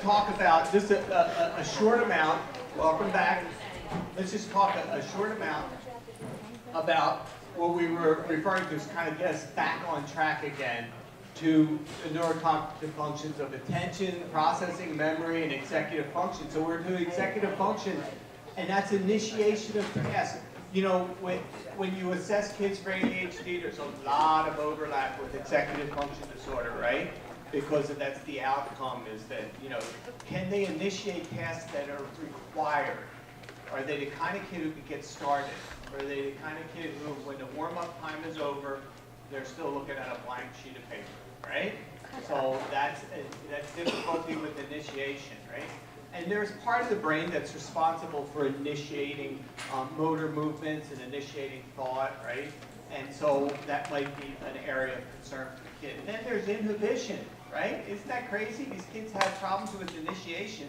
talk about just a short amount. Welcome back. Let's just talk a short amount about what we were referring to as kind of get us back on track again to the neurocognitive functions of attention, processing, memory, and executive function. So we're doing executive function, and that's initiation of tasks. You know, when you assess kids for ADHD, there's a lot of overlap with executive function disorder, right? Because that's the outcome is that, you know, can they initiate tasks that are required? Are they the kind of kid who can get started? Or are they the kind of kid who, when the warm-up time is over, they're still looking at a blank sheet of paper, right? So that's difficulty with initiation, right? And there's part of the brain that's responsible for initiating motor movements and initiating thought, right? And so that might be an area of concern for the kid. And then there's inhibition, right? Isn't that crazy? These kids have problems with initiation,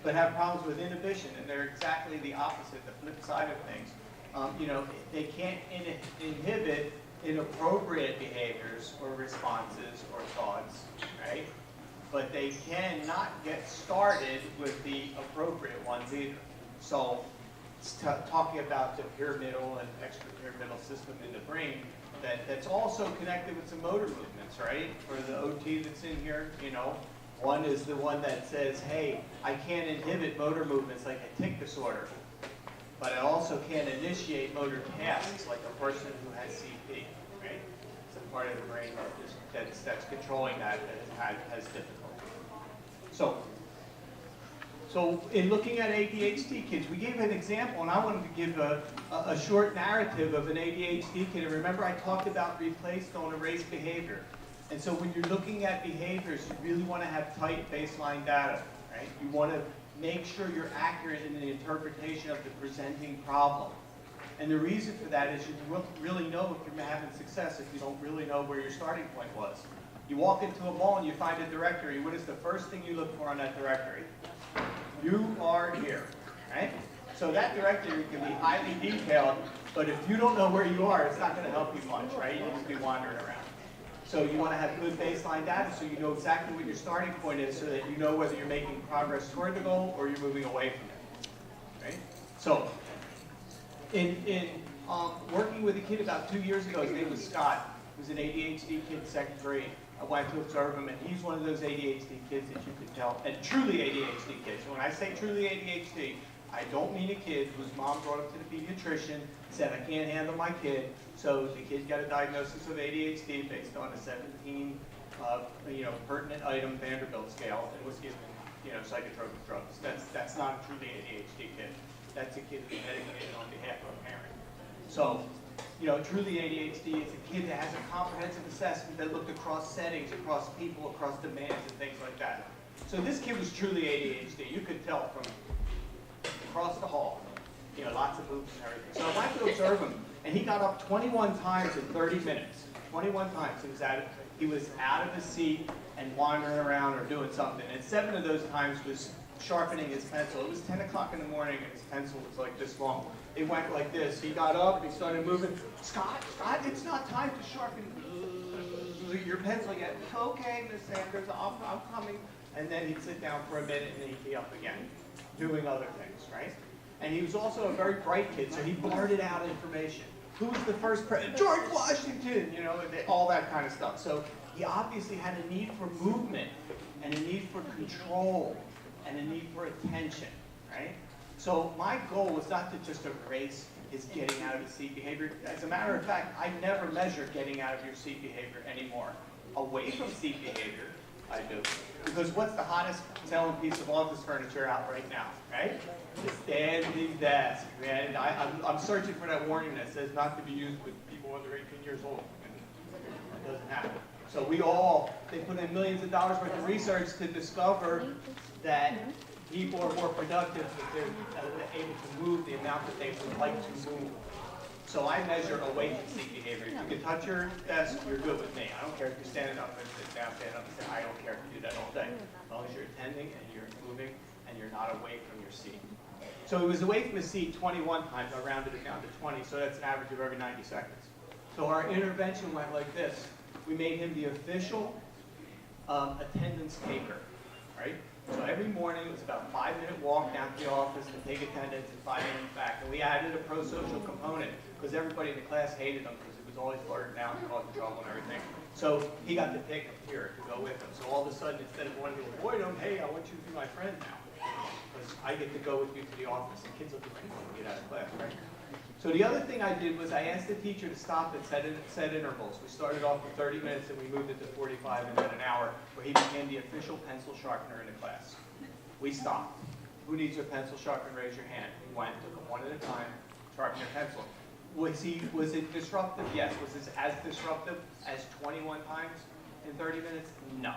but have problems with inhibition, and they're exactly the opposite, the flip side of things. You know, they can't inhibit inappropriate behaviors or responses or thoughts, right? But they cannot get started with the appropriate ones either. So talking about the pyramidal and extrapyramidal system in the brain, that's also connected with some motor movements, right? For the OT that's in here, you know, one is the one that says, hey, I can't inhibit motor movements like a tic disorder, but I also can't initiate motor tasks like a person who has CP, right? It's a part of the brain that's controlling that has difficulty. So in looking at ADHD kids, we gave an example, and I wanted to give a short narrative of an ADHD kid. And remember, I talked about replace, don't erase behavior. And so when you're looking at behaviors, you really want to have tight baseline data, right? You want to make sure you're accurate in the interpretation of the presenting problem. And the reason for that is you won't really know if you're having success if you don't really know where your starting point was. You walk into a mall and you find a directory. What is the first thing you look for on that directory? You are here, right? So that directory can be highly detailed, but if you don't know where you are, it's not going to help you much, right? You just be wandering around. So you want to have good baseline data so you know exactly what your starting point is so that you know whether you're making progress toward the goal or you're moving away from it, right? So in working with a kid about 2 years ago, his name was Scott. He was an ADHD kid in second grade. I went to observe him, and he's one of those ADHD kids that you could tell, and truly ADHD kids. So when I say truly ADHD, I don't mean a kid whose mom brought him to the pediatrician, said, I can't handle my kid, so the kid got a diagnosis of ADHD based on a 17, pertinent item Vanderbilt scale, and was given, psychotropic drugs. That's not a truly ADHD kid. That's a kid who's medicated on behalf of a parent. So, truly ADHD is a kid that has a comprehensive assessment that looked across settings, across people, across demands, and things like that. So this kid was truly ADHD. You could tell from across the hall, lots of moves and everything. So I went to observe him, and he got up 21 times in 30 minutes. 21 times he was out of his seat and wandering around or doing something. And 7 of those times was sharpening his pencil. It was 10 o'clock in the morning, and his pencil was like this long. It went like this. He got up, he started moving. Scott, it's not time to sharpen your pencil yet. Okay, Miss Sanders, I'm coming. And then he'd sit down for a minute, and then he'd be up again, doing other things, right? And he was also a very bright kid, so he blurted out information. Who's the first president? George Washington, all that kind of stuff. So he obviously had a need for movement, and a need for control, and a need for attention, right? So my goal was not to just erase his getting out of his seat behavior. As a matter of fact, I never measure getting out of your seat behavior anymore. Away from seat behavior, I do. Because what's the hottest selling piece of office furniture out right now, right? The standing desk, man. I'm searching for that warning that says not to be used with people under 18 years old. And it doesn't happen. So they put in millions of dollars worth of research to discover that people are more productive if they're able to move the amount that they would like to move. So I measure away from seat behavior. If you can touch your desk, you're good with me. I don't care if you're standing up and sit down, stand up and sit. I don't care if you do that all day. As long as you're attending and you're moving and you're not away from your seat. So he was away from his seat 21 times. I rounded it down to 20, so that's an average of every 90 seconds. So our intervention went like this. We made him the official attendance taker, right? So every morning it was about a 5-minute walk down to the office to take attendance and 5 minutes back. And we added a pro-social component because everybody in the class hated him because he was always blurting out and causing trouble and everything. So he got to pick him here to go with him. So all of a sudden, instead of wanting to avoid him, hey, I want you to be my friend now. Because I get to go with you to the office. And kids will do anything to get out of class, right? So the other thing I did was I asked the teacher to stop at set intervals. We started off with 30 minutes and we moved it to 45 and then an hour where he became the official pencil sharpener in the class. We stopped. Who needs your pencil sharpened? Raise your hand. We went, took them one at a time, sharpen your pencil. Was it disruptive? Yes. Was this as disruptive as 21 times in 30 minutes? No.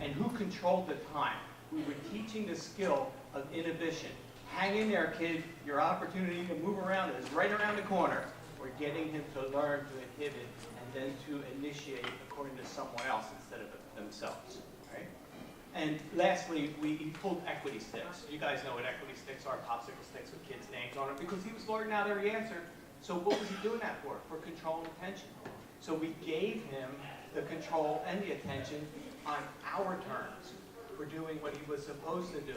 And who controlled the time? We were teaching the skill of inhibition. Hang in there, kid. Your opportunity to move around is right around the corner. We're getting him to learn to inhibit and then to initiate according to someone else instead of themselves. Right? And lastly, he pulled equity sticks. You guys know what equity sticks are, popsicle sticks with kids' names on them, because he was blurting out every answer. So what was he doing that for? For control and attention. So we gave him the control and the attention on our terms for doing what he was supposed to do,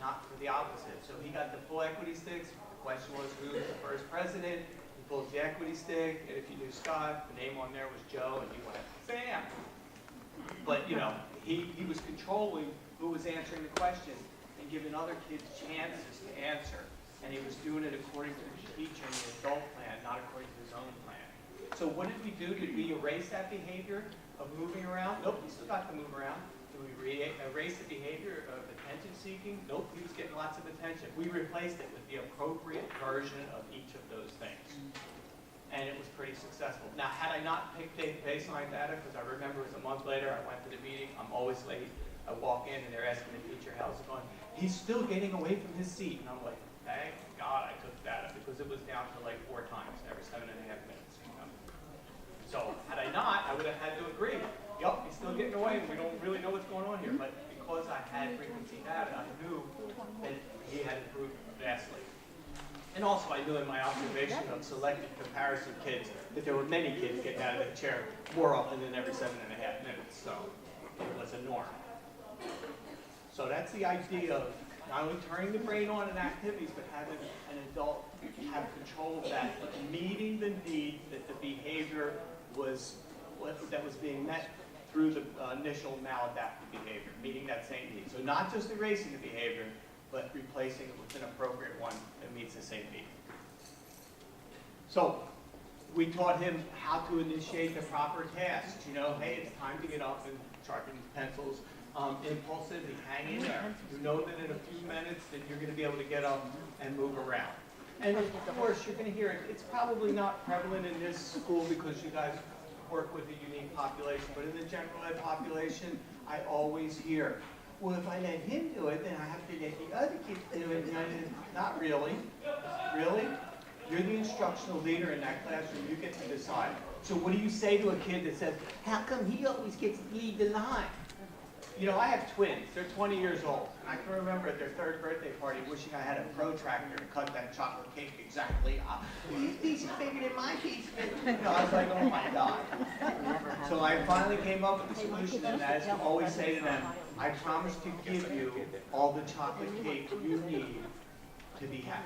not for the opposite. So he got the full equity sticks. The question was, who was the first president? He pulls the equity stick, and if you knew Scott, the name on there was Joe, and he went, bam! But, you know, he was controlling who was answering the question and giving other kids chances to answer. And he was doing it according to the teacher and the adult plan, not according to his own plan. So what did we do? Did we erase that behavior of moving around? Nope, he still got to move around. Did we erase the behavior of attention seeking? Nope, he was getting lots of attention. We replaced it with the appropriate version of each of those things. And it was pretty successful. Now, had I not picked baseline data, because I remember it was a month later, I went to the meeting, I'm always late. I walk in and they're asking the teacher, how's it going? He's still getting away from his seat. And I'm like, thank God I took data, because it was down to like 4 times every 7.5 minutes. You know? So had I not, I would have had to agree. Yup, he's still getting away, and we don't really know what's going on here. But because I had frequency data, I knew that he had improved vastly. And also, I knew in my observation of selected comparison kids that there were many kids getting out of the chair more often than every 7.5 minutes. So it was a norm. So that's the idea of not only turning the brain on in activities, but having an adult have control of that, but meeting the need that the behavior that was being met through the initial maladaptive behavior, meeting that same need. So not just erasing the behavior, but replacing it with an appropriate one that meets the same need. So we taught him how to initiate the proper tasks. You know, hey, it's time to get up and sharpen pencils. Impulsively, hang in there. You know that in a few minutes that you're going to be able to get up and move around. And of course, you're going to hear it. It's probably not prevalent in this school because you guys work with a unique population, but in the general ed population, I always hear, well, if I let him do it, then I have to let the other kids do it. Not really. Really? You're the instructional leader in that classroom. You get to decide. So what do you say to a kid that says, how come he always gets to lead the line? You know, I have twins. They're 20 years old. And I can remember at their 3rd birthday party wishing I had a protractor to cut that chocolate cake exactly. His piece is bigger than my piece. You know, I was like, oh my God. So I finally came up with a solution, and that is to always say to them, I promise to give you all the chocolate cake you need to be happy.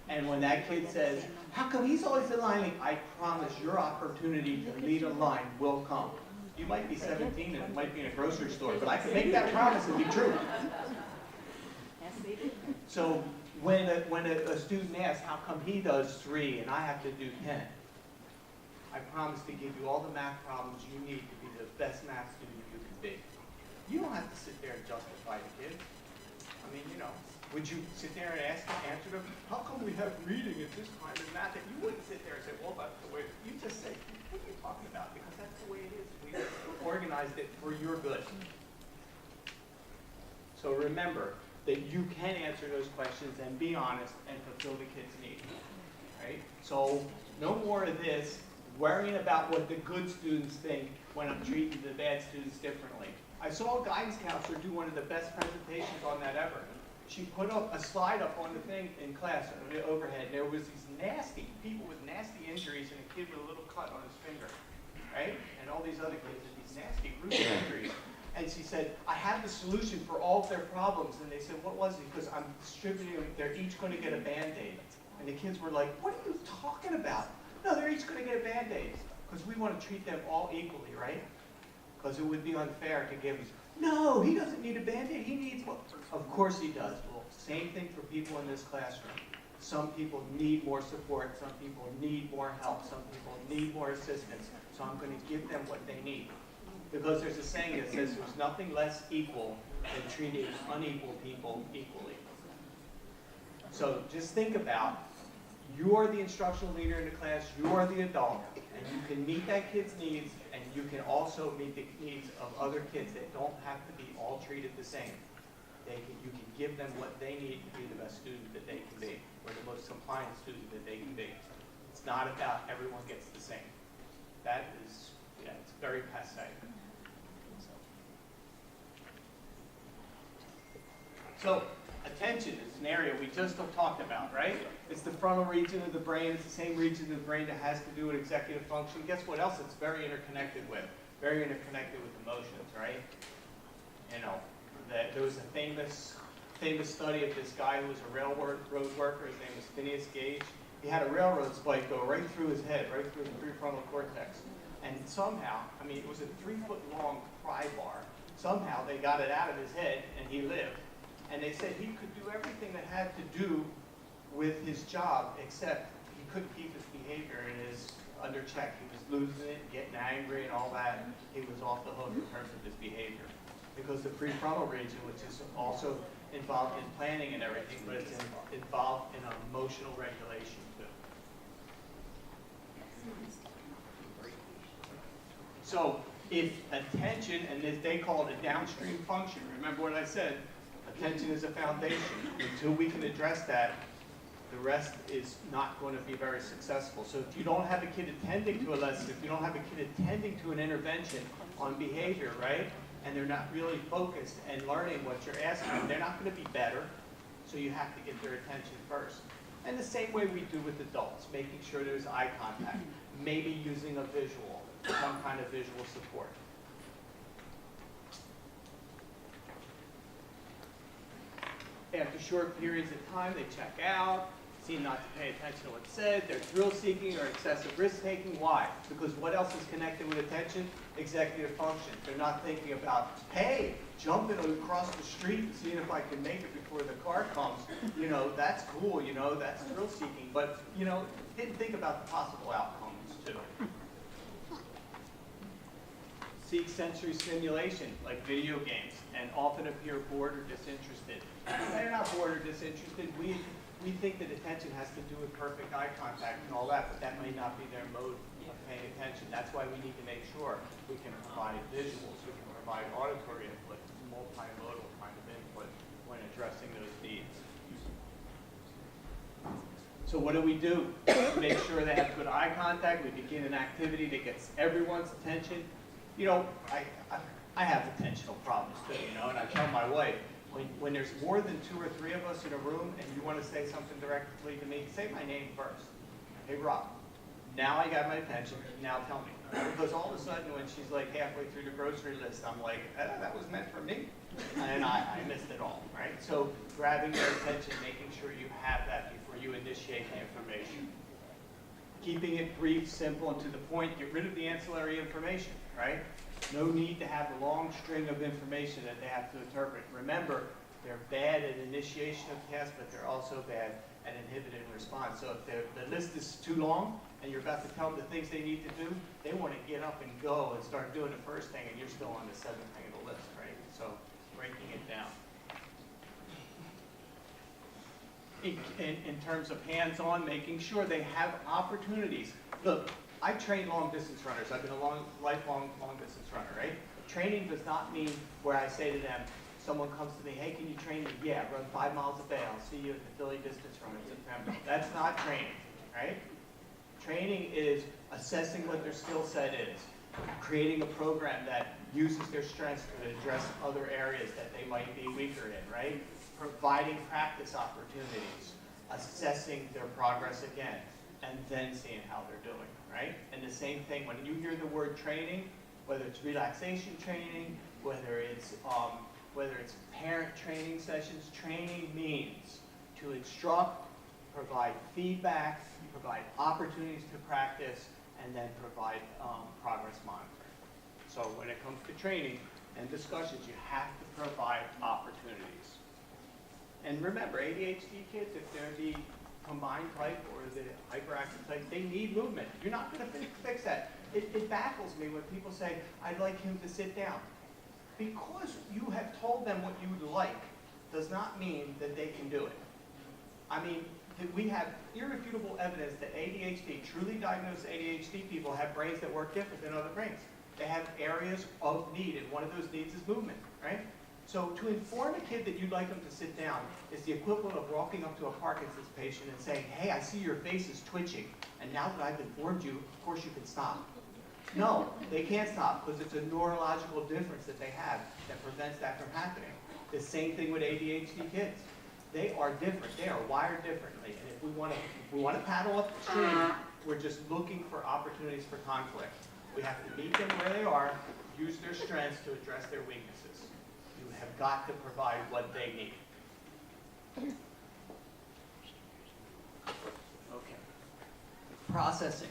And when that kid says, how come he's always the line? I promise your opportunity to lead a line will come. You might be 17 and it might be in a grocery store, but I can make that promise and be true. So when a student asks, how come he does 3 and I have to do 10? I promise to give you all the math problems you need to be the best math student you can be. You don't have to sit there and justify the kid. I mean, you know, would you sit there and answer them, how come we have reading at this time in math? And you wouldn't sit there and say, well, that's the way. You just say, what are you talking about? Because that's the way it is. We organized it for your good. So remember that you can answer those questions and be honest and fulfill the kid's need. Right? So no more of this worrying about what the good students think when I'm treating the bad students differently. I saw a guidance counselor do one of the best presentations on that ever. She put up a slide up on the thing in class, on the overhead. There was these nasty people with nasty injuries and a kid with a little cut on his finger, right? And all these other kids with these nasty bruised injuries. And she said, I have the solution for all of their problems. And they said, what was it? Because I'm distributing, they're each going to get a Band-Aid. And the kids were like, what are you talking about? No, they're each going to get a Band-Aid. Because we want to treat them all equally, right? Because it would be unfair to give, no, he doesn't need a Band-Aid, he needs one. Of course he does. Well, same thing for people in this classroom. Some people need more support, some people need more help, some people need more assistance. So I'm going to give them what they need. Because there's a saying that says there's nothing less equal than treating unequal people equally. So just think about, you're the instructional leader in the class, you're the adult, and you can meet that kid's needs, and you can also meet the needs of other kids that don't have to be all treated the same. You can give them what they need to be the best student that they can be, or the most compliant student that they can be. It's not about everyone gets the same. That is, yeah, it's very passe. So attention is an area we just talked about, right? It's the frontal region of the brain. It's the same region of the brain that has to do with executive function. Guess what else it's very interconnected with? Very interconnected with emotions, right? You know, there was a famous study of this guy who was a railroad worker. His name was Phineas Gage. He had a railroad spike go right through his head, right through the prefrontal cortex. And somehow, I mean, it was a 3-foot-long pry bar. Somehow they got it out of his head, and he lived. And they said he could do everything that had to do with his job, except he couldn't keep his behavior under check. He was losing it, getting angry and all that. He was off the hook in terms of his behavior. Because the prefrontal region, which is also involved in planning and everything, but it's involved in emotional regulation too. So if attention, and they call it a downstream function, remember what I said, attention is a foundation. Until we can address that, the rest is not going to be very successful. So if you don't have a kid attending to a lesson, if you don't have a kid attending to an intervention on behavior, right, and they're not really focused and learning what you're asking them, they're not going to be better. So you have to get their attention first. And the same way we do with adults, making sure there's eye contact, maybe using a visual, some kind of visual support. After short periods of time, they check out, seem not to pay attention to what's said, they're thrill-seeking or excessive risk-taking. Why? Because what else is connected with attention? Executive function. They're not thinking about, hey, jumping across the street and seeing if I can make it before the car comes. You know, that's cool, you know, that's thrill-seeking. But, you know, didn't think about the possible outcomes, too. Seek sensory stimulation, like video games, and often appear bored or disinterested. They're not bored or disinterested. We think that attention has to do with perfect eye contact and all that, but that may not be their mode of paying attention. That's why we need to make sure we can provide visuals, we can provide auditory input, multimodal kind of input when addressing those needs. So what do? Make sure they have good eye contact. We begin an activity that gets everyone's attention. You know, I have attentional problems too, you know, and I tell my wife, when there's more than 2 or 3 of us in a room and you want to say something directly to me, say my name first. Hey, Rob, now I got my attention, now tell me. Because all of a sudden when she's like halfway through the grocery list, I'm like, that was meant for me. And I missed it all, right? So grabbing their attention, making sure you have that before you initiate the information. Keeping it brief, simple, and to the point, get rid of the ancillary information, right? No need to have a long string of information that they have to interpret. Remember, they're bad at initiation of tasks, but they're also bad at inhibiting response. So if the list is too long and you're about to tell them the things they need to do, they want to get up and go and start doing the first thing, and you're still on the 7th thing of the list, right? So breaking it down. In terms of hands-on, making sure they have opportunities. Look, I train long-distance runners. I've been a lifelong long-distance runner, right? Training does not mean where I say to them, someone comes to me, hey, can you train me? Yeah, run 5 miles a day. I'll see you at the Philly distance run in September. That's not training, right? Training is assessing what their skill set is, creating a program that uses their strengths to address other areas that they might be weaker in, right? Providing practice opportunities, assessing their progress again, and then seeing how they're doing, right? And the same thing, when you hear the word training, whether it's relaxation training, whether it's parent training sessions. Training means to instruct, provide feedback, provide opportunities to practice, and then provide progress monitoring. So when it comes to training and discussions, you have to provide opportunities. And remember, ADHD kids, if they're the combined type or the hyperactive type, they need movement. You're not going to fix that. It baffles me when people say, I'd like him to sit down. Because you have told them what you would like does not mean that they can do it. I mean, we have irrefutable evidence that ADHD, truly diagnosed ADHD people have brains that work different than other brains. They have areas of need, and one of those needs is movement, right? So to inform a kid that you'd like them to sit down is the equivalent of walking up to a Parkinson's patient and saying, hey, I see your face is twitching, and now that I've informed you, of course you can stop. No, they can't stop because it's a neurological difference that they have that prevents that from happening. The same thing with ADHD kids. They are different. They are wired differently. And if we want to paddle up the stream, we're just looking for opportunities for conflict. We have to meet them where they are, use their strengths to address their weaknesses. You have got to provide what they need. Okay. Processing.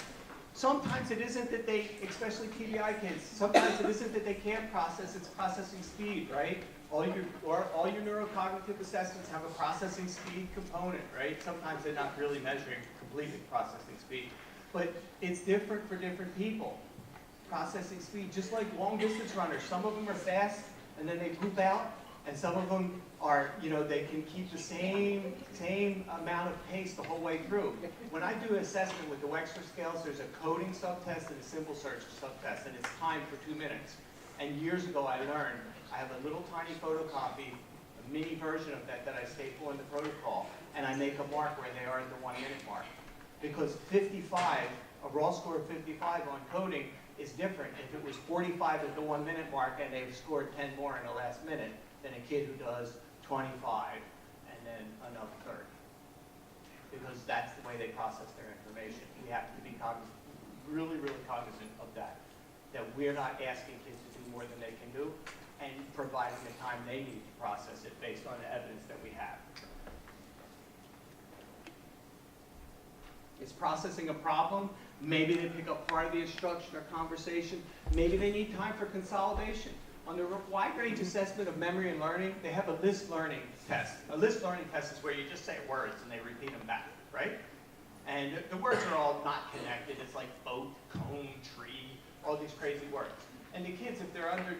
Sometimes it isn't that they, especially TBI kids, sometimes it isn't that they can't process, it's processing speed, right? All your neurocognitive assessments have a processing speed component, right? Sometimes they're not really measuring completely processing speed, but it's different for different people. Processing speed, just like long distance runners, some of them are fast and then they poop out, and some of them are, they can keep the same amount of pace the whole way through. When I do an assessment with the Wexler scales, there's a coding subtest and a symbol search subtest, and it's timed for 2 minutes. And years ago I learned, I have a little tiny photocopy, a mini version of that I staple in the protocol, and I make a mark where they are at the 1 minute mark. Because 55, a raw score of 55 on coding is different if it was 45 at the 1 minute mark and they've scored 10 more in the last minute than a kid who does 25 and then another 30. Because that's the way they process their information. We have to be really cognizant of that. That we're not asking kids to do more than they can do and providing the time they need to process it based on the evidence that we have. Is processing a problem? Maybe they pick up part of the instruction or conversation. Maybe they need time for consolidation. On the wide range assessment of memory and learning, they have a list learning test. A list learning test is where you just say words and they repeat them back, right? And the words are all not connected. It's like boat, cone, tree, all these crazy words. And the kids, if they're under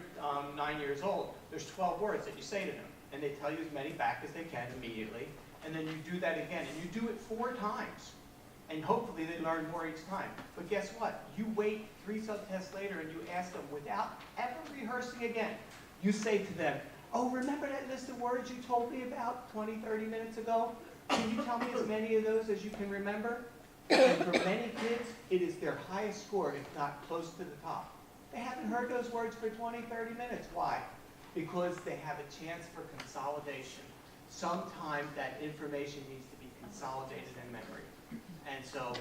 9 years old, there's 12 words that you say to them. And they tell you as many back as they can immediately. And then you do that again. And you do it 4 times. And hopefully they learn more each time. But guess what? You wait 3 subtests later and you ask them without ever rehearsing again. You say to them, oh, remember that list of words you told me about 20, 30 minutes ago? Can you tell me as many of those as you can remember? And for many kids, it is their highest score, if not close to the top. They haven't heard those words for 20, 30 minutes. Why? Because they have a chance for consolidation. Sometimes that information needs to be consolidated in memory. And so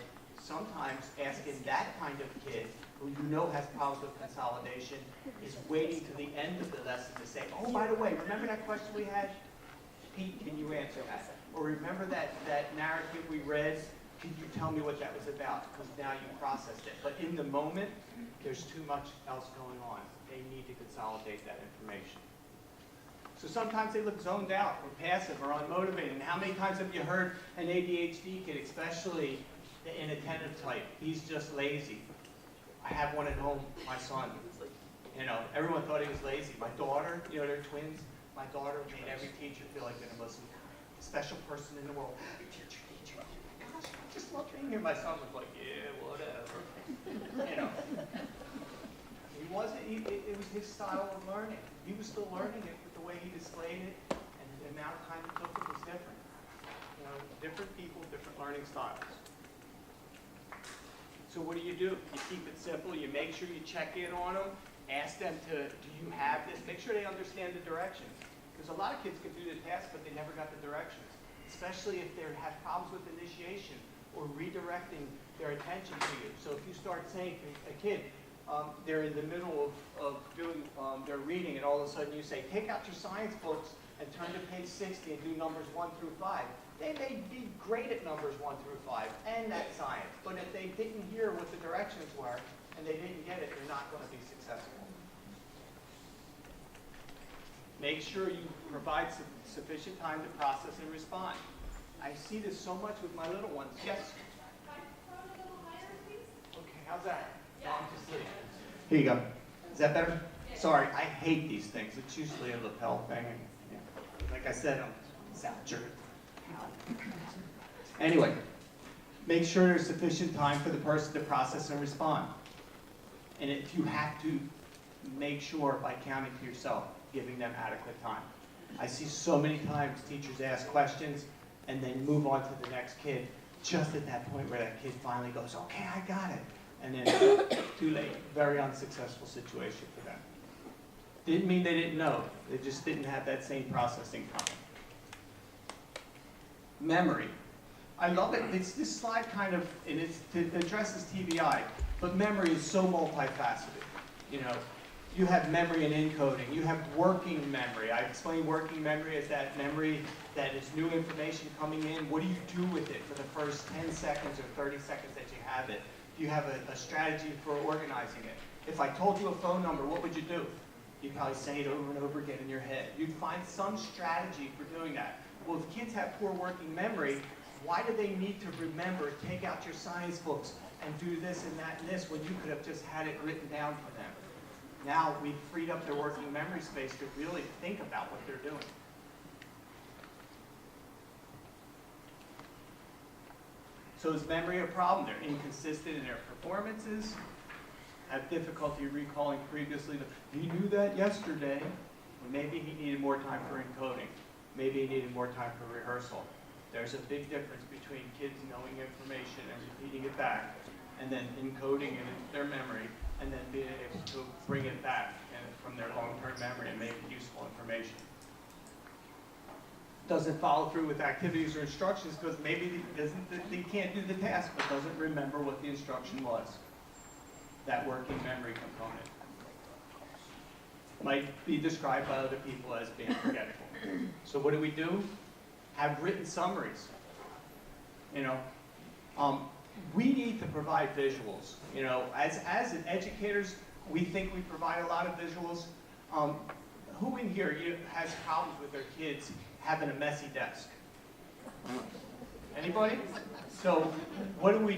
sometimes asking that kind of kid who you know has problems with consolidation is waiting to the end of the lesson to say, oh, by the way, remember that question we had? Pete, can you answer that? Or remember that narrative we read? Can you tell me what that was about? Because now you processed it. But in the moment, there's too much else going on. They need to consolidate that information. So sometimes they look zoned out or passive or unmotivated. And how many times have you heard an ADHD kid, especially the inattentive type, he's just lazy. I have one at home, my son. Everyone thought he was lazy. My daughter, they're twins. My daughter made every teacher feel like they're the most special person in the world. Teacher. Gosh, I just love being here. My son was like, yeah, whatever. It was his style of learning. He was still learning it, but the way he displayed it and the amount of time it took it was different. Different people, different learning styles. So what do? You keep it simple. You make sure you check in on them. Ask them do you have this? Make sure they understand the directions. Because a lot of kids can do the task, but they never got the directions. Especially if they have problems with initiation or redirecting their attention to you. So if you start saying to a kid, they're in the middle of doing their reading, and all of a sudden you say, take out your science books and turn to page 60 and do numbers 1 through 5. They may be great at numbers 1 through 5 and that science, but if they didn't hear what the directions were and they didn't get it, they're not going to be successful. Make sure you provide sufficient time to process and respond. I see this so much with my little ones. Yes? Okay, how's that? No, I'm just kidding. Here you go. Is that better? Sorry, I hate these things. It's usually a lapel thing. And, yeah. Like I said, I'm South Jersey. Anyway, make sure there's sufficient time for the person to process and respond. And if you have to, make sure by counting to yourself, giving them adequate time. I see so many times teachers ask questions and then move on to the next kid just at that point where that kid finally goes, okay, I got it. And then too late, very unsuccessful situation for them. Didn't mean they didn't know, they just didn't have that same processing time. Memory. I love it. It's this slide kind of, and it addresses TBI, but memory is so multifaceted. You know, you have memory and encoding. You have working memory. I explain working memory as that memory that is new information coming in. What do you do with it for the first 10 seconds or 30 seconds that you have it? Do you have a strategy for organizing it? If I told you a phone number, what would you do? You'd probably say it over and over again in your head. You'd find some strategy for doing that. Well, if kids have poor working memory, why do they need to remember, take out your science books and do this and that and this when you could have just had it written down for them? Now we've freed up their working memory space to really think about what they're doing. So is memory a problem? They're inconsistent in their performances, have difficulty recalling previously. He knew that yesterday. Well, maybe he needed more time for encoding. Maybe he needed more time for rehearsal. There's a big difference between kids knowing information and repeating it back, and then encoding it into their memory, and then being able to bring it back from their long-term memory and make it useful information. Doesn't follow through with activities or instructions because maybe they can't do the task, but doesn't remember what the instruction was. That working memory component might be described by other people as being forgetful. So what do? Have written summaries. You know, we need to provide visuals. You know, as educators, we think we provide a lot of visuals. Who in here has problems with their kids having a messy desk? Anybody? So what do? We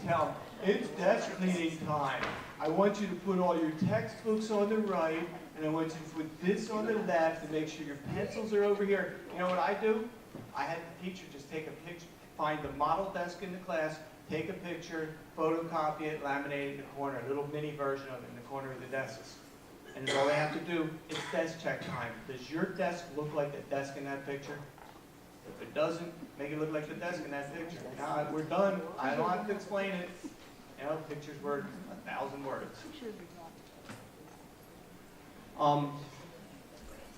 tell them, it's desk cleaning time. I want you to put all your textbooks on the right, and I want you to put this on the left and make sure your pencils are over here. You know what I do? I had the teacher just take a picture, find the model desk in the class, take a picture, photocopy it, laminate it in the corner, a little mini version of it in the corner of the desks. And all they have to do is desk check time. Does your desk look like the desk in that picture? If it doesn't, make it look like the desk in that picture. Now we're done. I don't have to explain it. You know, picture's worth 1,000 words.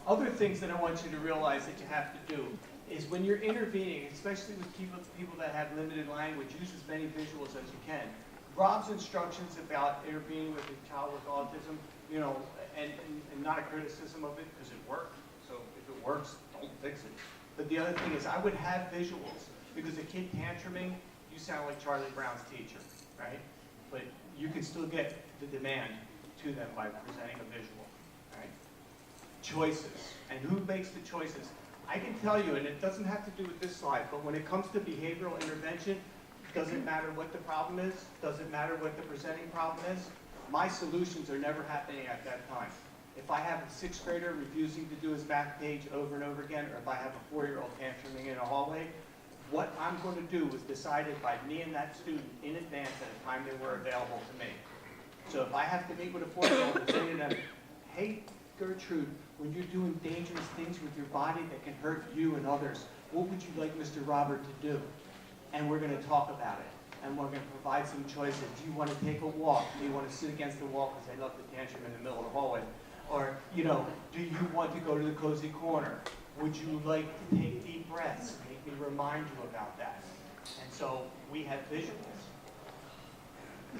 Other things that I want you to realize that you have to do is when you're intervening, especially with people that have limited language, use as many visuals as you can. Rob's instructions about intervening with a child with autism, you know, and not a criticism of it because it worked. So if it works, don't fix it. But the other thing is I would have visuals because a kid tantruming, you sound like Charlie Brown's teacher, right? But you can still get the demand to them by presenting a visual, right? Choices, and who makes the choices? I can tell you, and it doesn't have to do with this slide, but when it comes to behavioral intervention, doesn't matter what the problem is, doesn't matter what the presenting problem is, my solutions are never happening at that time. If I have a 6th grader refusing to do his math page over and over again, or if I have a 4-year-old tantruming in a hallway, what I'm going to do was decided by me and that student in advance at a time they were available to me. So if I have to meet with a 4-year-old and say to them, hey, Gertrude, when you're doing dangerous things with your body that can hurt you and others, what would you like Mr. Robert to do? And we're going to talk about it. And we're going to provide some choices. Do you want to take a walk? Do you want to sit against the wall because they love the tantrum in the middle of the hallway? Or, you know, do you want to go to the cozy corner? Would you like to take deep breaths? Make me remind you about that. And so we have visuals.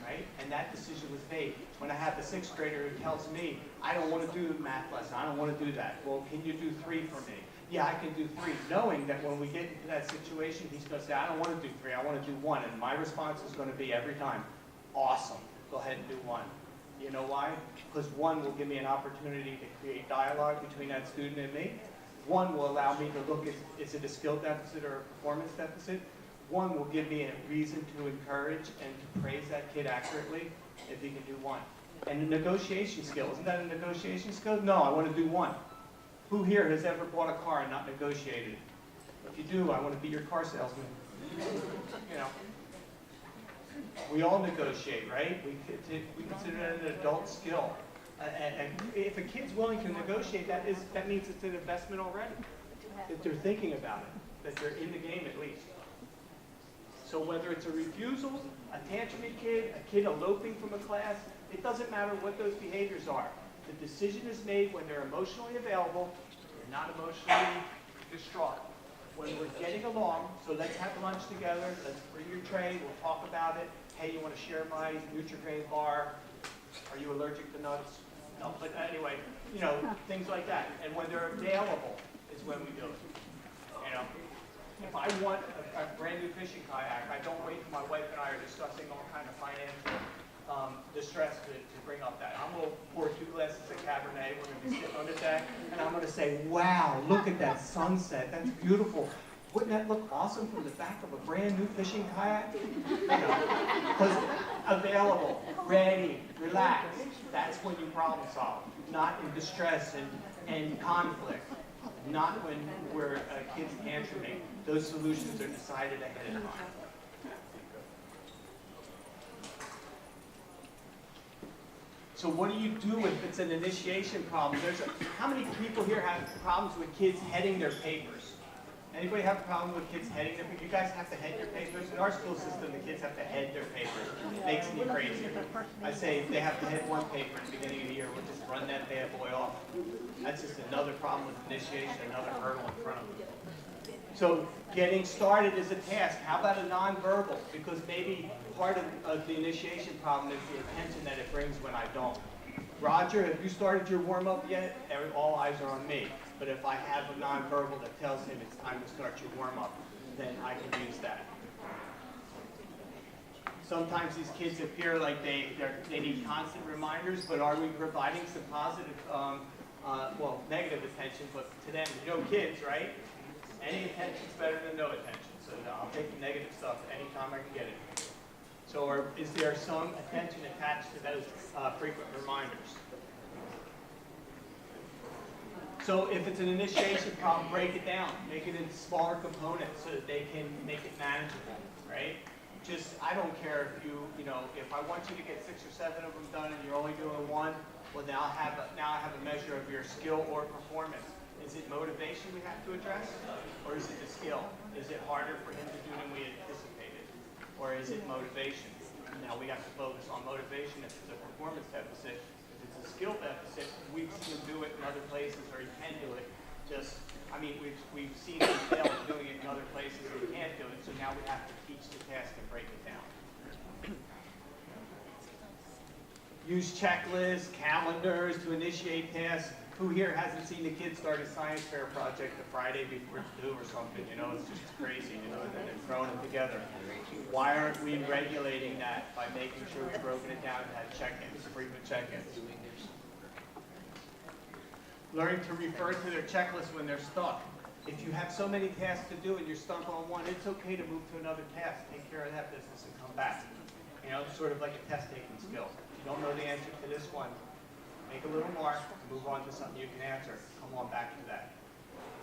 right? And that decision was made. When I have the 6th grader who tells me, I don't want to do the math lesson, I don't want to do that. Well, can you do 3 for me? Yeah, I can do 3, knowing that when we get into that situation, he's going to say, I don't want to do 3, I want to do 1. And my response is going to be every time, awesome, go ahead and do 1. You know why? Because 1 will give me an opportunity to create dialogue between that student and me. 1 will allow me to look at, is it a skill deficit or a performance deficit? 1 will give me a reason to encourage and to praise that kid accurately if he can do 1. And a negotiation skill, isn't that a negotiation skill? No, I want to do 1. Who here has ever bought a car and not negotiated? If you do, I want to be your car salesman. You know, we all negotiate, right? We consider that an adult skill. And if a kid's willing to negotiate, that means it's an investment already. That they're thinking about it, that they're in the game at least. So whether it's a refusal, a tantrumy kid, a kid eloping from a class, it doesn't matter what those behaviors are. The decision is made when they're emotionally available, they're not emotionally distraught. When we're getting along, so let's have lunch together, let's bring your tray, we'll talk about it. Hey, you want to share my Nutri-Grain bar? Are you allergic to nuts? No, but anyway, you know, things like that. And when they're available is when we do it. You know, if I want a brand new fishing kayak, I don't wait till my wife and I are discussing all kind of financial distress to bring up that. I'm going to pour 2 glasses of Cabernet, we're going to be sitting on the deck, and I'm going to say, wow, look at that sunset, that's beautiful. Wouldn't that look awesome from the back of a brand new fishing kayak? You know, because available, ready, relaxed, that's when you problem solve, not in distress and conflict, not when we're kids tantruming. Those solutions are decided ahead of time. So what do you do if it's an initiation problem? How many people here have problems with kids heading their papers? Anybody have a problem with kids heading their papers? You guys have to head your papers? In our school system, the kids have to head their papers. It makes me crazy. I say if they have to head 1 paper at the beginning of the year, we'll just run that bad boy off. That's just another problem with initiation, another hurdle in front of them. So getting started is a task. How about a nonverbal? Because maybe part of the initiation problem is the attention that it brings when I don't. Roger, have you started your warm-up yet? All eyes are on me. But if I have a nonverbal that tells him it's time to start your warm-up, then I can use that. Sometimes these kids appear like they need constant reminders, but are we providing some positive, negative attention, but to them, kids, right? Any attention's better than no attention. So I'll take the negative stuff anytime I can get it. So is there some attention attached to those frequent reminders? So if it's an initiation problem, break it down. Make it into smaller components so that they can make it manageable, right? I don't care if if I want you to get 6 or 7 of them done and you're only doing 1, well now I have a measure of your skill or performance. Is it motivation we have to address? Or is it the skill? Is it harder for him to do than we anticipated? Or is it motivation? Now we have to focus on motivation if it's a performance deficit. If it's a skill deficit, we've seen him do it in other places, or he can do it. We've seen him fail at doing it in other places and he can't do it, so now we have to teach the task and break it down. Use checklists, calendars to initiate tasks. Who here hasn't seen the kids start a science fair project the Friday before it's due or something? It's just crazy, and then they're throwing it together. Why aren't we regulating that by making sure we've broken it down and had check-ins, frequent check-ins? Learn to refer to their checklist when they're stuck. If you have so many tasks to do and you're stuck on one, it's okay to move to another task, take care of that business, and come back. Sort of like a test-taking skill. If you don't know the answer to this one, make a little mark, move on to something you can answer. Come on back to that.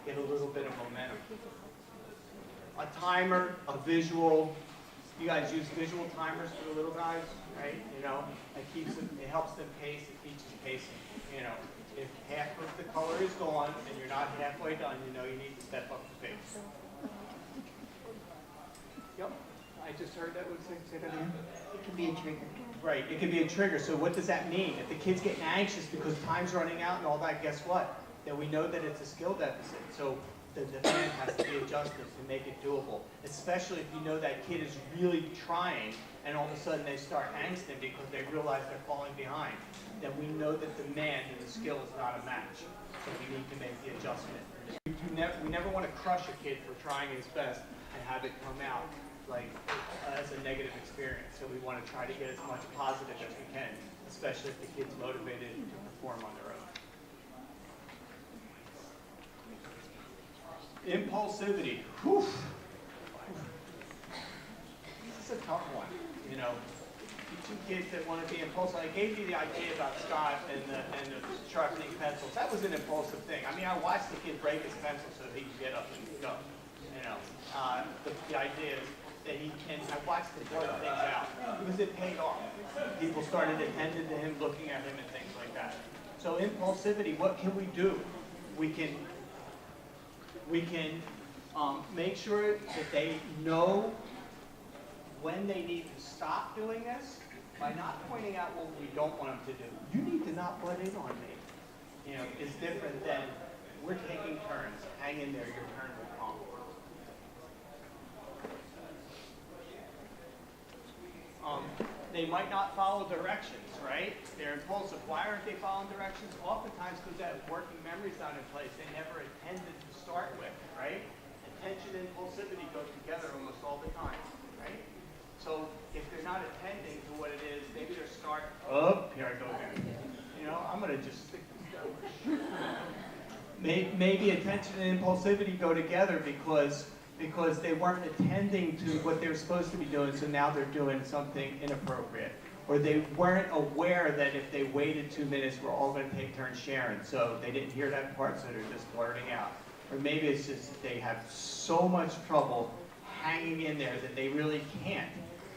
Get a little bit of momentum. A timer, a visual. You guys use visual timers for the little guys, right? It helps them pace, it teaches pacing. If half of the color is gone and you're not halfway done, you need to step up the pace. Yep, I just heard that. Say that again. It can be a trigger. Right, it could be a trigger. So what does that mean? If the kid's getting anxious because time's running out and all that, guess what? Then we know that it's a skill deficit. So the demand has to be adjusted to make it doable, especially if you know that kid is really trying and all of a sudden they start angsting because they realize they're falling behind. Then we know that the demand and the skill is not a match. So we need to make the adjustment. We never want to crush a kid for trying his best and have it come out like as a negative experience. So we want to try to get as much positive as we can, especially if the kid's motivated to perform on their own. Impulsivity. Whew. This is a tough one. You know, two kids that want to be impulsive. I gave you the idea about Scott and the sharpening pencils. That was an impulsive thing. I mean, I watched the kid break his pencil so that he could get up and go. You know, the idea is that and I watched him work things out because it paid off. People started attending to him, looking at him, and things like that. So impulsivity. What can we do? We can make sure that they know when they need to stop doing this by not pointing out what we don't want them to do. You need to not butt in on me. You know, it's different than we're taking turns. Hang in there, your turn will come. They might not follow directions, right? They're impulsive. Why aren't they following directions? Oftentimes because that working memory's not in place. They never attended to start with, right? Attention and impulsivity go together almost all the time, right? So if they're not attending to what it is, maybe they're here I go again. You know, I'm going to just stick this down. Maybe attention and impulsivity go together because they weren't attending to what they were supposed to be doing, so now they're doing something inappropriate. Or they weren't aware that if they waited 2 minutes, we're all going to take turns sharing, so they didn't hear that part, so they're just blurting out. Or maybe it's just they have so much trouble hanging in there that they really can't,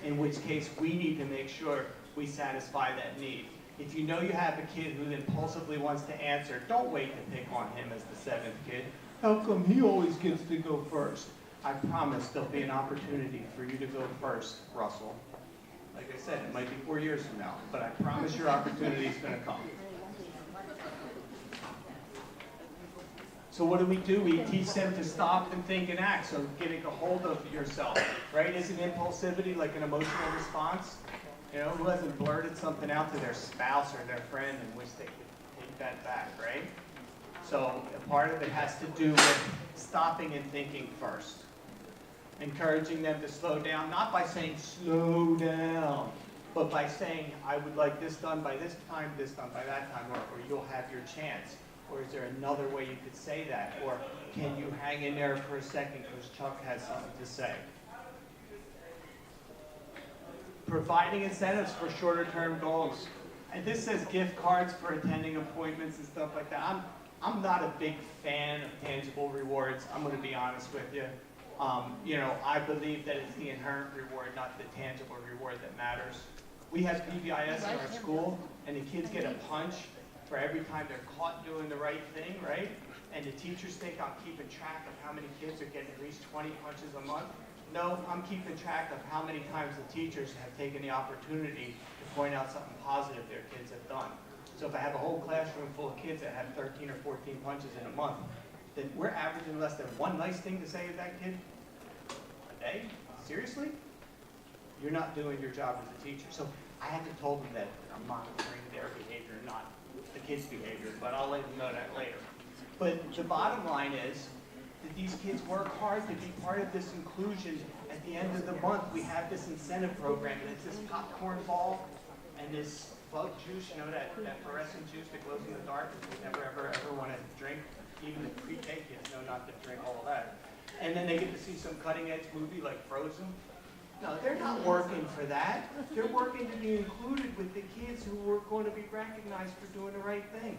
in which case we need to make sure we satisfy that need. If you know you have a kid who impulsively wants to answer, don't wait to pick on him as the seventh kid. How come he always gets to go first? I promise there'll be an opportunity for you to go first, Russell. Like I said, it might be 4 years from now, but I promise your opportunity is going to come. So what do? We teach them to stop and think and act, so getting a hold of yourself, right? Isn't impulsivity like an emotional response? You know, who hasn't blurted something out to their spouse or their friend and wish they could take that back, right? So a part of it has to do with stopping and thinking first. Encouraging them to slow down, not by saying slow down, but by saying I would like this done by this time, this done by that time, or you'll have your chance. Or is there another way you could say that? Or can you hang in there for a second because Chuck has something to say? Providing incentives for shorter term goals. And this says gift cards for attending appointments and stuff like that. I'm not a big fan of tangible rewards. I'm going to be honest with you. You know, I believe that it's the inherent reward, not the tangible reward that matters. We have PBIS in our school, and the kids get a punch for every time they're caught doing the right thing, right? And the teachers think I'm keeping track of how many kids are getting at least 20 punches a month. No, I'm keeping track of how many times the teachers have taken the opportunity to point out something positive their kids have done. So if I have a whole classroom full of kids that have 13 or 14 punches in a month, then we're averaging less than one nice thing to say to that kid a day? Seriously? You're not doing your job as a teacher. So I haven't told them that I'm monitoring their behavior, not the kids' behavior, but I'll let them know that later. But the bottom line is that these kids work hard to be part of this inclusion. At the end of the month, we have this incentive program, and it's this popcorn ball and this bug juice, you know, that fluorescent juice that glows in the dark that we never, ever want to drink. Even the pre-K kids know not to drink all of that. And then they get to see some cutting-edge movie like Frozen. No, they're not working for that. They're working to be included with the kids who are going to be recognized for doing the right thing.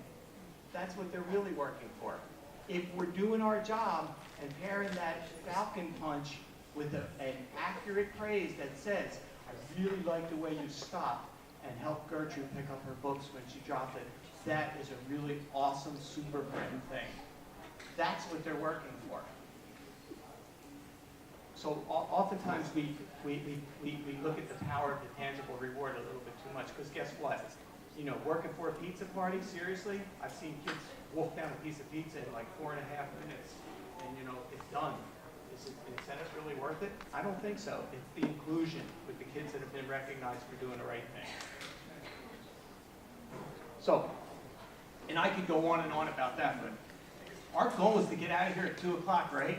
That's what they're really working for. If we're doing our job and pairing that falcon punch with an accurate praise that says, I really like the way you stopped and helped Gertrude pick up her books when she dropped it, that is a really awesome, super Britain thing. That's what they're working for. So oftentimes we look at the power of the tangible reward a little bit too much, because guess what? You know, working for a pizza party, seriously? I've seen kids wolf down a piece of pizza in like 4.5 minutes, and you know, it's done. Is the incentive really worth it? I don't think so. It's the inclusion with the kids that have been recognized for doing the right thing. So, and I could go on and on about that, but our goal is to get out of here at 2 o'clock, right?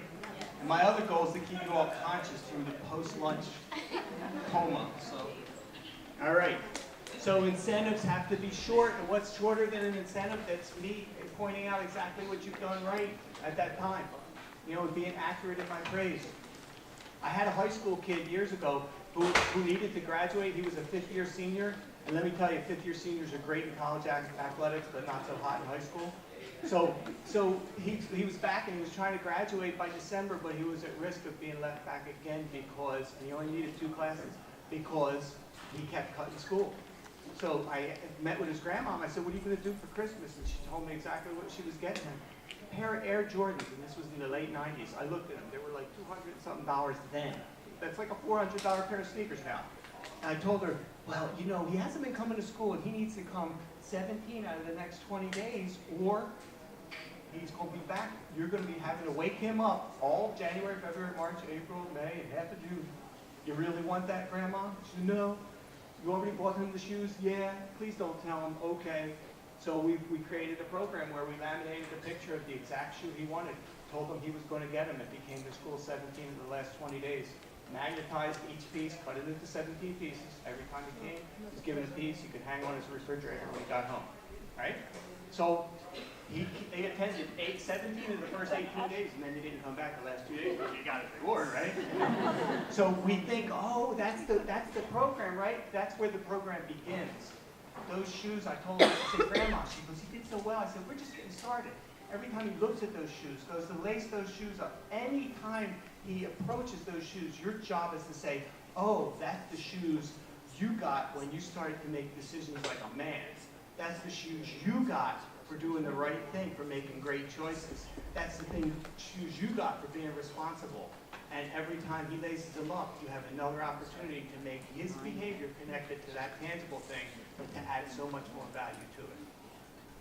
And my other goal is to keep you all conscious through the post-lunch coma. So, all right. So incentives have to be short, and what's shorter than an incentive? That's me pointing out exactly what you've done right at that time. You know, being accurate in my praise. I had a high school kid years ago who needed to graduate. He was a fifth-year senior, and let me tell you, fifth-year seniors are great in college athletics, but not so hot in high school. So he was back and he was trying to graduate by December, but he was at risk of being left back again because he only needed 2 classes because he kept cutting school. So I met with his grandma and I said, "What are you going to do for Christmas?" And she told me exactly what she was getting him. A pair of Air Jordans, and this was in the late 90s. I looked at them. They were like $200-something then. That's like a $400 pair of sneakers now. And I told her, "Well, you know, he hasn't been coming to school and he needs to come 17 out of the next 20 days or he's going to be back. You're going to be having to wake him up all January, February, March, April, May, and half of June. You really want that, Grandma?" She said, "No." "You already bought him the shoes?" "Yeah." "Please don't tell him." "Okay." So we created a program where we laminated a picture of the exact shoe he wanted, told him he was going to get him if he came to school 17 in the last 20 days, magnetized each piece, cut it into 17 pieces. Every time he came, he was given a piece he could hang on his refrigerator when he got home, right? So they attended 17 of the first 18 days, and then they didn't come back the last 2 days because you got a reward, right? So we think, oh, that's the program, right? That's where the program begins. Those shoes, I told her, I said, "Grandma," she goes, "You did so well." I said, "We're just getting started." Every time he looks at those shoes, goes to lace those shoes up. Any time he approaches those shoes, your job is to say, "Oh, that's the shoes you got when you started to make decisions like a man. That's the shoes you got for doing the right thing, for making great choices. That's the shoes you got for being responsible." And every time he laces them up, you have another opportunity to make his behavior connected to that tangible thing, but to add so much more value to it.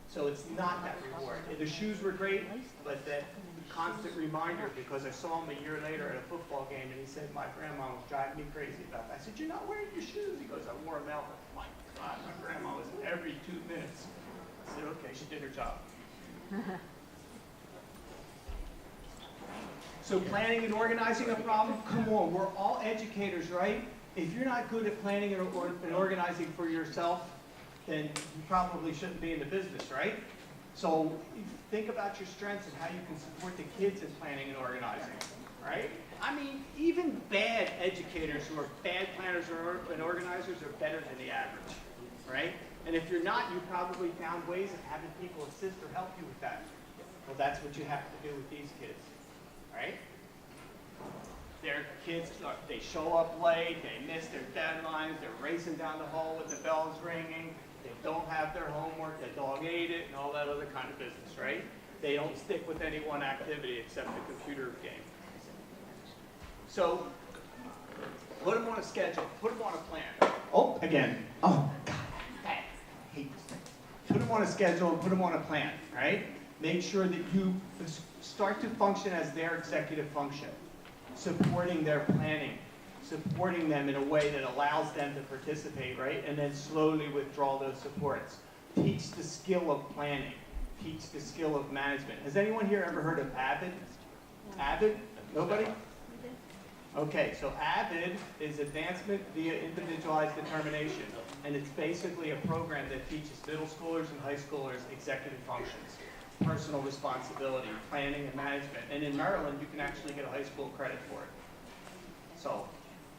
So it's not that reward. The shoes were great, but that constant reminder, because I saw him a year later at a football game, and he said, "My grandma was driving me crazy about that." I said, "You're not wearing your shoes." He goes, "I wore them out." My God, my grandma was every 2 minutes. I said, "Okay, she did her job." So planning and organizing a problem, come on, we're all educators, right? If you're not good at planning and organizing for yourself, then you probably shouldn't be in the business, right? So think about your strengths and how you can support the kids in planning and organizing, right? I mean, even bad educators who are bad planners and organizers are better than the average, right? And if you're not, you probably found ways of having people assist or help you with that. Well, that's what you have to do with these kids, right? Their kids, they show up late, they miss their deadlines, they're racing down the hall with the bells ringing, they don't have their homework, the dog ate it, and all that other kind of business, right? They don't stick with any one activity except the computer game. So, put them on a schedule, put them on a plan. Oh, again. Oh, God, I hate this thing. Put them on a schedule and put them on a plan, right? Make sure that you start to function as their executive function, supporting their planning, supporting them in a way that allows them to participate, right? And then slowly withdraw those supports. Teach the skill of planning. Teach the skill of management. Has anyone here ever heard of AVID? AVID? Nobody? Okay, so AVID is Advancement via Individualized Determination, and it's basically a program that teaches middle schoolers and high schoolers executive functions, personal responsibility, planning, and management. And in Maryland, you can actually get a high school credit for it. So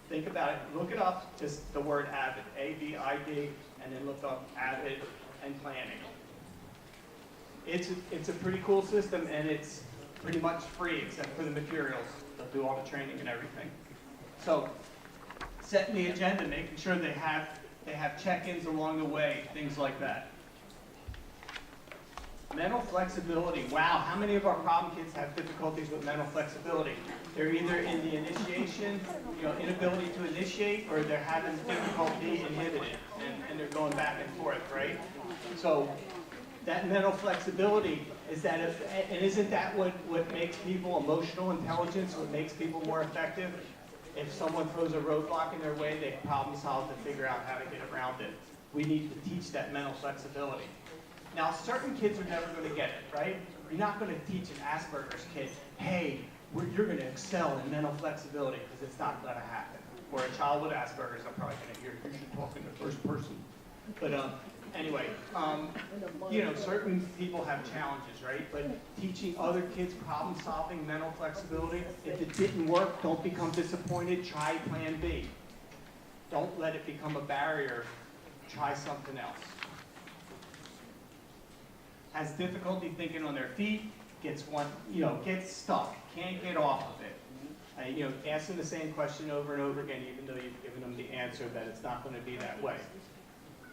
think about it. Look it up, just the word AVID, A-V-I-D, and then look up AVID and planning. It's a pretty cool system, and it's pretty much free except for the materials. They'll do all the training and everything. So setting the agenda, making sure they have check-ins along the way, things like that. Mental flexibility. Wow, how many of our problem kids have difficulties with mental flexibility? They're either in the initiation, inability to initiate, or they're having difficulty inhibited. and they're going back and forth, right? So that mental flexibility is that and isn't that what makes people emotional intelligence, what makes people more effective? If someone throws a roadblock in their way, they problem solve to figure out how to get around it. We need to teach that mental flexibility. Now, certain kids are never going to get it, right? You're not going to teach an Asperger's kid, hey, you're going to excel in mental flexibility, because it's not going to happen. Or a child with Asperger's, I'm probably going to hear you should talk in the first person. But anyway, certain people have challenges, right? But teaching other kids problem solving, mental flexibility, if it didn't work, don't become disappointed, try plan B. Don't let it become a barrier, try something else. Has difficulty thinking on their feet, gets stuck, can't get off of it. Ask them the same question over and over again, even though you've given them the answer that it's not going to be that way.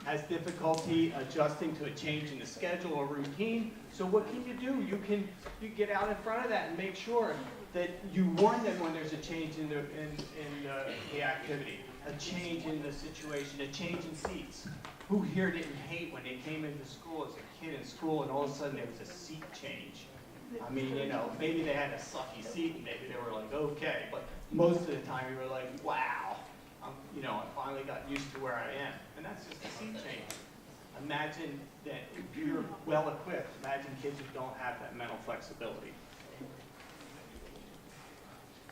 Has difficulty adjusting to a change in the schedule or routine. So what can you do? You can get out in front of that and make sure that you warn them when there's a change in the activity, a change in the situation, a change in seats. Who here didn't hate when they came into school as a kid in school and all of a sudden there was a seat change? I mean, maybe they had a sucky seat and maybe they were like, okay, but most of the time you were like, wow, I finally got used to where I am. And that's just a seat change. Imagine that if you're well equipped, imagine kids who don't have that mental flexibility.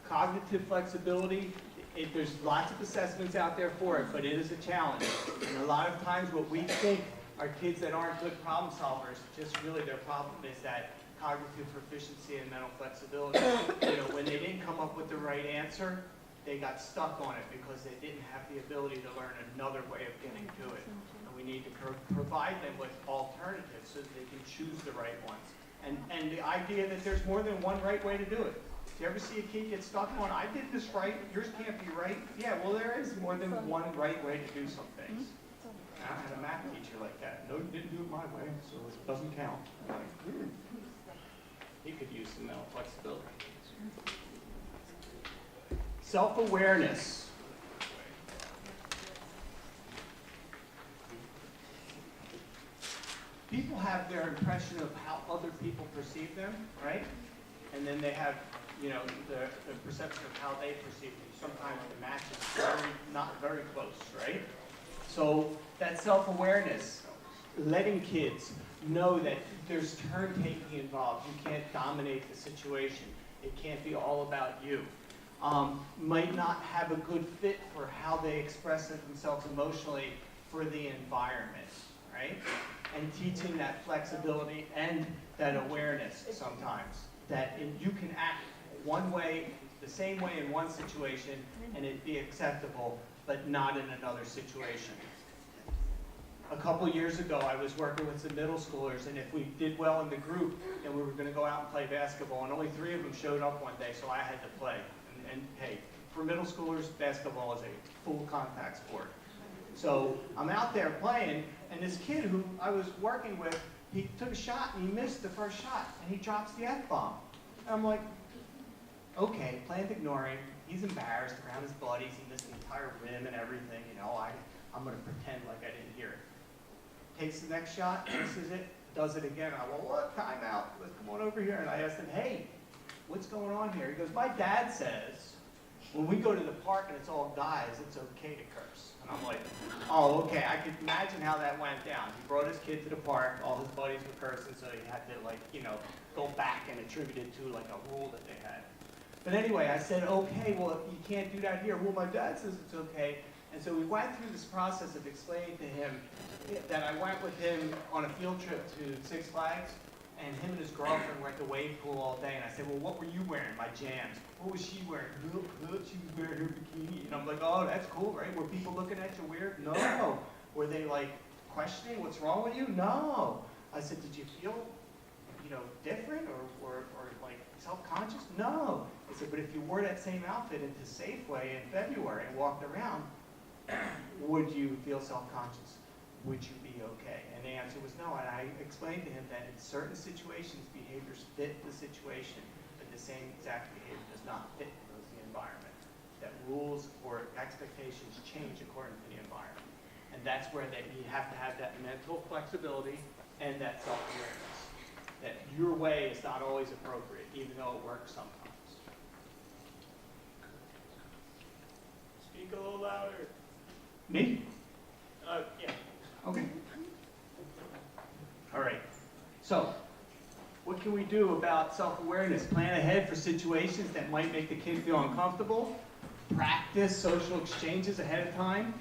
Cognitive flexibility, there's lots of assessments out there for it, but it is a challenge. And a lot of times what we think are kids that aren't good problem solvers, just really their problem is that cognitive proficiency and mental flexibility. When they didn't come up with the right answer, they got stuck on it because they didn't have the ability to learn another way of getting to it. And we need to provide them with alternatives so that they can choose the right ones. And the idea that there's more than one right way to do it. Do you ever see a kid get stuck on, I did this right, yours can't be right? Yeah, well, there is more than one right way to do some things. I had a math teacher like that. No, didn't do it my way, so it doesn't count. He could use some mental flexibility. Self-awareness. People have their impression of how other people perceive them, right? And then they have, the perception of how they perceive them. Sometimes the match is not very close, right? So that self-awareness, letting kids know that there's turn-taking involved. You can't dominate the situation. It can't be all about you. Might not have a good fit for how they express themselves emotionally for the environment, right? And teaching that flexibility and that awareness sometimes. That you can act one way, the same way in one situation, and it be acceptable, but not in another situation. A couple years ago, I was working with some middle schoolers, and if we did well in the group, then we were going to go out and play basketball, and only 3 of them showed up one day, so I had to play. And hey, for middle schoolers, basketball is a full contact sport. So I'm out there playing, and this kid who I was working with, he took a shot, and he missed the first shot, and he drops the F-bomb. And I'm like, okay, plan to ignore him. He's embarrassed around his buddies. He missed the entire rim and everything. I'm going to pretend like I didn't hear it. Takes the next shot, misses it, does it again. I go, what? Timeout. Let's come on over here. And I asked him, hey, what's going on here? He goes, my dad says when we go to the park and it's all guys, it's okay to curse. And I'm like, oh, okay. I could imagine how that went down. He brought his kid to the park. All his buddies were cursing, so he had to, go back and attribute it to, a rule that they had. But anyway, I said, okay, well, you can't do that here. Well, my dad says it's okay. And so we went through this process of explaining to him that I went with him on a field trip to Six Flags, and him and his girlfriend were at the wave pool all day. And I said, well, what were you wearing? My jams. What was she wearing? She was wearing her bikini. And I'm like, oh, that's cool, right? Were people looking at you weird? No. Were they, questioning what's wrong with you? No. I said, did you feel, different or self-conscious? No. I said, but if you wore that same outfit into Safeway in February and walked around, would you feel self-conscious? Would you be okay? And the answer was no. And I explained to him that in certain situations, behaviors fit the situation, but the same exact behavior does not fit the environment. That rules or expectations change according to the environment. And that's where you have to have that mental flexibility and that self-awareness. That your way is not always appropriate, even though it works sometimes. Speak a little louder. Me? Yeah. Okay. All right. So, what can we do about self-awareness? Plan ahead for situations that might make the kid feel uncomfortable. Practice social exchanges ahead of time,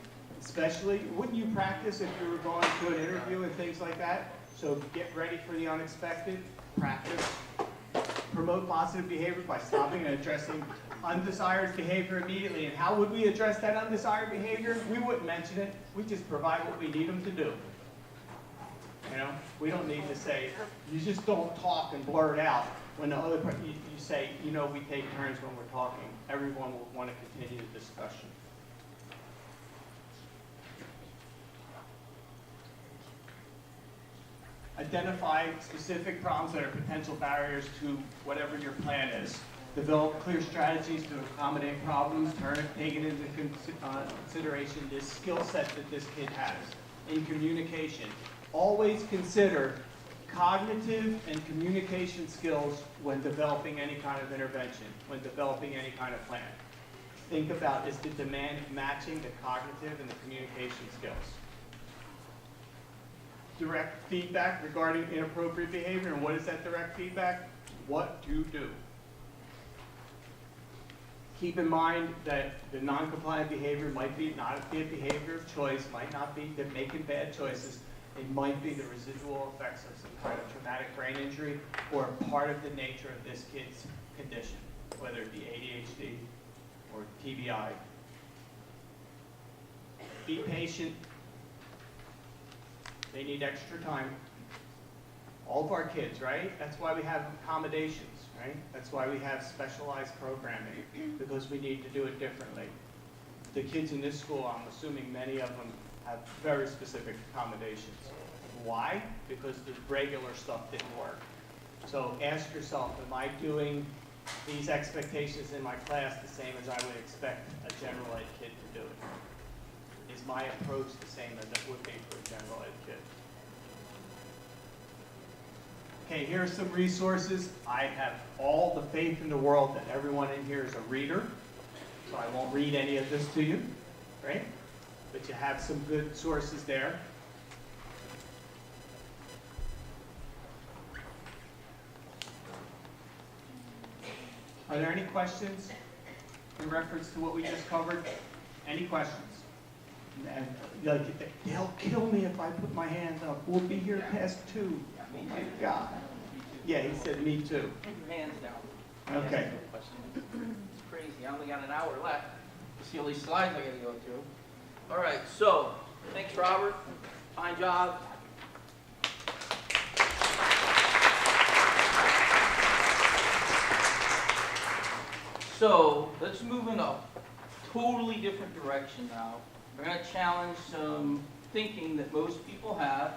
especially. Wouldn't you practice if you were going to an interview and things like that? So get ready for the unexpected. Practice. Promote positive behavior by stopping and addressing undesired behavior immediately. And how would we address that undesired behavior? We wouldn't mention it. We just provide what we need them to do. You know, we don't need to say, you just don't talk and blurt out. When the other person, you say, you know, we take turns when we're talking. Everyone will want to continue the discussion. Identify specific problems that are potential barriers to whatever your plan is. Develop clear strategies to accommodate problems, taking into consideration this skill set that this kid has in communication. Always consider cognitive and communication skills when developing any kind of intervention, when developing any kind of plan. Think about, is the demand matching the cognitive and the communication skills? Direct feedback regarding inappropriate behavior, and what is that direct feedback? What to do. Keep in mind that the non-compliant behavior might be not be a behavior of choice, might not be they're making bad choices. It might be the residual effects of some kind of traumatic brain injury or part of the nature of this kid's condition, whether it be ADHD or TBI. Be patient. They need extra time. All of our kids, right? That's why we have accommodations, right? That's why we have specialized programming, because we need to do it differently. The kids in this school, I'm assuming many of them have very specific accommodations. Why? Because the regular stuff didn't work. So ask yourself, am I doing these expectations in my class the same as I would expect a general ed kid to do it? Is my approach the same as it would be for a general ed kid? Okay, here are some resources. I have all the faith in the world that everyone in here is a reader, so I won't read any of this to you, right? But you have some good sources there. Are there any questions in reference to what we just covered? Any questions? And, like, they'll kill me if I put my hand up. We'll be here past 2. Oh my God. Yeah, he said me too. Put your hands down. Okay. It's crazy. I only got an hour left. You see all these slides I got to go through. All right, so thanks, Robert. Fine job. So let's move in a totally different direction now. We're going to challenge some thinking that most people have